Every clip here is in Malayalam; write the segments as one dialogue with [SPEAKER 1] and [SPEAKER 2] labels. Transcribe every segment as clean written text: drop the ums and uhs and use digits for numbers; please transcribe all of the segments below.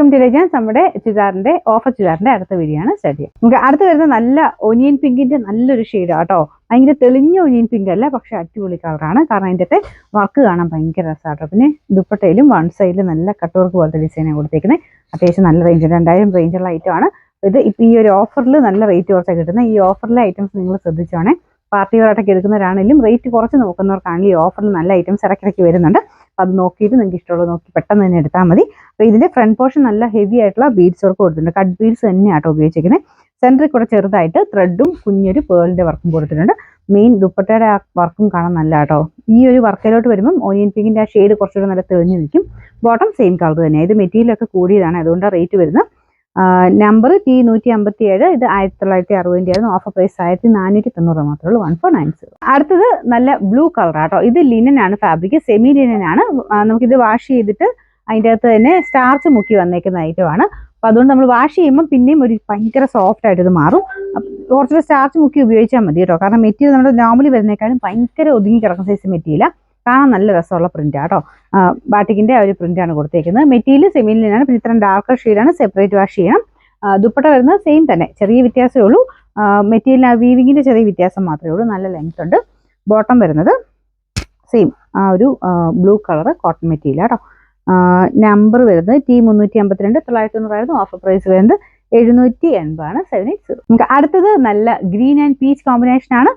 [SPEAKER 1] Welcome to legends. നമ്മുടെ ചുരിദാറിന്റെ ഓഫർ ചുരിദാറിന്റെ അടുത്ത വീഡിയോ ആണ് സ്റ്റാർട്ട് ചെയ്യുക. നമുക്ക് അടുത്ത് വരുന്ന നല്ല ഒനിയൻ പിങ്കിന്റെ നല്ലൊരു ഷെയ്ഡാണ് കേട്ടോ. ഭയങ്കര തെളിഞ്ഞ ഒനിയൻ പിങ്ക് അല്ല, പക്ഷെ അടിപൊളി കളറാണ്. കാരണം അതിൻ്റെ വർക്ക് കാണാൻ ഭയങ്കര രസമാട്ടോ. പിന്നെ ദുപ്പട്ടയിലും വൺ സൈഡിൽ നല്ല കട്ട് വർക്ക് പോലത്തെ ഡിസൈനാണ് കൊടുത്തേക്കുന്നത്. അത്യാവശ്യം നല്ല റേഞ്ച്, 2000 റേഞ്ചുള്ള ഐറ്റമാണ് ഇത്. ഇപ്പം ഈ ഒരു ഓഫറിൽ നല്ല റേറ്റ് കുറച്ചാണ് കിട്ടുന്നത്. ഈ ഓഫറിലെ ഐറ്റംസ് നിങ്ങൾ ശ്രദ്ധിച്ചാണേ. പാർട്ടി വെയറായിട്ടൊക്കെ എടുക്കുന്നവരാണെങ്കിലും റേറ്റ് കുറച്ച് നോക്കുന്നവർക്കാണെങ്കിൽ ഈ ഓഫറിൽ നല്ല ഐറ്റംസ് ഇടയ്ക്കിടയ്ക്ക് വരുന്നുണ്ട്. അത് നോക്കിയിട്ട് നിങ്ങൾക്ക് ഇഷ്ടമുള്ളത് നോക്കി പെട്ടെന്ന് തന്നെ എടുത്താൽ മതി. അപ്പോൾ ഇതിന്റെ ഫ്രണ്ട് പോർഷൻ നല്ല ഹെവി ആയിട്ടുള്ള ബീഡ്സ് വർക്ക് കൊടുത്തിട്ടുണ്ട്. കട്ട് ബീഡ്സ് തന്നെയാട്ടോ ഉപയോഗിച്ചിരിക്കുന്നത്. സെൻറ്ററിൽ കൂടെ ചെറുതായിട്ട് ത്രെഡും കുഞ്ഞൊരു പേളിന്റെ വർക്കും കൊടുത്തിട്ടുണ്ട്. മെയിൻ ദുപ്പട്ടയുടെ ആ വർക്കും കാണാൻ നല്ല കേട്ടോ. ഈ ഒരു വർക്കിലോട്ട് വരുമ്പം ഓനിയൻ പിങ്കിന്റെ ആ ഷെയ്ഡ് കുറച്ചുകൂടെ നല്ല തെളിഞ്ഞു നിൽക്കും. ബോട്ടം സെയിം കളർ തന്നെയാണ്. ഇത് മെറ്റീരിയലൊക്കെ കൂടിയതാണ്, അതുകൊണ്ടാണ് റേറ്റ് വരുന്നത്. Number T157. ഇത് 1960 ആയിരുന്നു. ഓഫർ പ്രൈസ് 1490 മാത്രമേ ഉള്ളൂ. 1490. അടുത്തത് നല്ല ബ്ലൂ കളറാട്ടോ. ഇത് ലിനൻ ആണ് ഫാബ്രിക്, സെമി ലിനൻ ആണ്. നമുക്കിത് വാഷ് ചെയ്തിട്ട് അതിൻ്റെ അകത്ത് തന്നെ സ്റ്റാർച്ച് മുക്കി വന്നേക്കുന്ന ഐറ്റമാണ്. അപ്പോൾ അതുകൊണ്ട് നമ്മൾ വാഷ് ചെയ്യുമ്പോൾ പിന്നെയും ഒരു ഭയങ്കര സോഫ്റ്റ് ആയിട്ട് ഇത് മാറും. കുറച്ചുകൂടെ സ്റ്റാർച്ച് മുക്കി ഉപയോഗിച്ചാൽ മതി കേട്ടോ. കാരണം മെറ്റീരിയൽ നമ്മുടെ നോർമലി വരുന്നേക്കാളും ഭയങ്കര ഒതുങ്ങി കിടക്കുന്ന സൈസ് മെറ്റീരിയൽ. കാണാൻ നല്ല രസമുള്ള പ്രിന്റ് ആട്ടോ. ബാട്ടിക്കിന്റെ ആ ഒരു പ്രിന്റാണ് കൊടുത്തേക്കുന്നത്. മെറ്റീരിയൽ സെമി ലിനനാണ്. പിന്നെ ഇത്രയും ഡാർക്കർ ഷെയ്ഡാണ്. സെപ്പറേറ്റ് വാഷ് ചെയ്യണം. ദുപ്പട്ട വരുന്നത് സെയിം തന്നെ, ചെറിയ വ്യത്യാസമേ ഉള്ളൂ. മെറ്റീരിയൽ വീവിങ്ങിന്റെ ചെറിയ വ്യത്യാസം മാത്രമേ ഉള്ളൂ. നല്ല ലെങ്ത് ഉണ്ട്. ബോട്ടം വരുന്നത് സെയിം ആ ഒരു ബ്ലൂ കളർ കോട്ടൺ മെറ്റീരിയൽ ആട്ടോ. നമ്പർ വരുന്നത് T352. 990 ആയിരുന്നു. ഓഫർ പ്രൈസ് വരുന്നത് 780 780. നമുക്ക് അടുത്തത് നല്ല ഗ്രീൻ ആൻഡ് പീച്ച് കോമ്പിനേഷൻ ആണ്.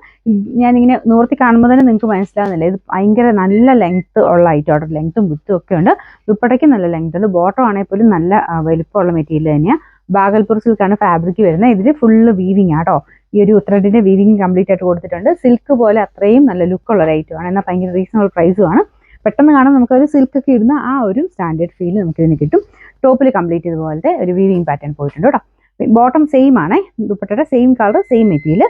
[SPEAKER 1] ഞാനിങ്ങനെ നോർത്തി കാണുമ്പോൾ തന്നെ നിങ്ങൾക്ക് മനസ്സിലാവുന്നില്ല, ഇത് ഭയങ്കര നല്ല ലെങ്ത് ഉള്ള ഐറ്റം. ലെങ്ത്തും വിത്തും ഒക്കെ ഉണ്ട്. ദുപ്പട്ടയ്ക്ക് നല്ല ലെങ്ത് ഉണ്ട്. ബോട്ടം ആണെങ്കിൽ പോലും നല്ല വലിപ്പമുള്ള മെറ്റീരിയൽ തന്നെയാണ്. ബാഗൽപൂർ സിൽക്കാണ് ഫാബ്രിക് വരുന്നത്. ഇതിൽ ഫുള്ള് വീവിങ് ആട്ടോ. ഈ ഒരു ത്രെഡിന്റെ വീവിങ് കംപ്ലീറ്റ് ആയിട്ട് കൊടുത്തിട്ടുണ്ട്. സിൽക്ക് പോലെ അത്രയും നല്ല ലുക്കുള്ള ഒരു ഐറ്റമാണ്. എന്നാൽ ഭയങ്കര റീസണബിൾ പ്രൈസുമാണ്. പെട്ടെന്ന് കാണാൻ നമുക്കൊരു സിൽക്കൊക്കെ ഇടുന്ന ആ ഒരു സ്റ്റാൻഡേർഡ് ഫീൽ നമുക്ക് ഇതിന് കിട്ടും. ടോപ്പിൽ കംപ്ലീറ്റ് ഇതുപോലത്തെ ഒരു വീവിങ് പാറ്റേൺ പോയിട്ടുണ്ട് കേട്ടോ. ബോട്ടം സെയിം ആണ്. ദുപ്പട്ടയുടെ same colour same material.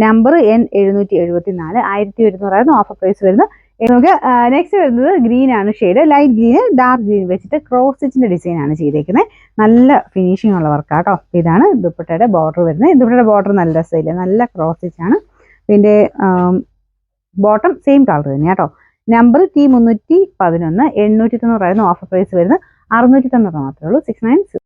[SPEAKER 1] Number N774. 1100 ആയിരുന്നു. ഓഫർ പ്രൈസ് വരുന്നത്. നമുക്ക് നെക്സ്റ്റ് വരുന്നത് ഗ്രീൻ ആണ് shade. Light green dark green വെച്ചിട്ട് ക്രോസ് സ്റ്റിച്ചിന്റെ ഡിസൈൻ ആണ് ചെയ്തേക്കുന്നത്. നല്ല ഫിനിഷിംഗ് ഉള്ള വർക്കാട്ടോ. ഇതാണ് ദുപ്പട്ടയുടെ ബോർഡർ വരുന്നത്. ദുപ്പട്ടയുടെ ബോർഡർ നല്ല രസമില്ല, നല്ല ക്രോസ് സ്റ്റിച്ച് ആണ്. പിന്നെ ബോട്ടം സെയിം കളർ തന്നെയാണ് കേട്ടോ. Number T311. 890 ആയിരുന്നു. ഓഫർ പ്രൈസ് വരുന്നത് 690 മാത്രമേ ഉള്ളൂ. 690.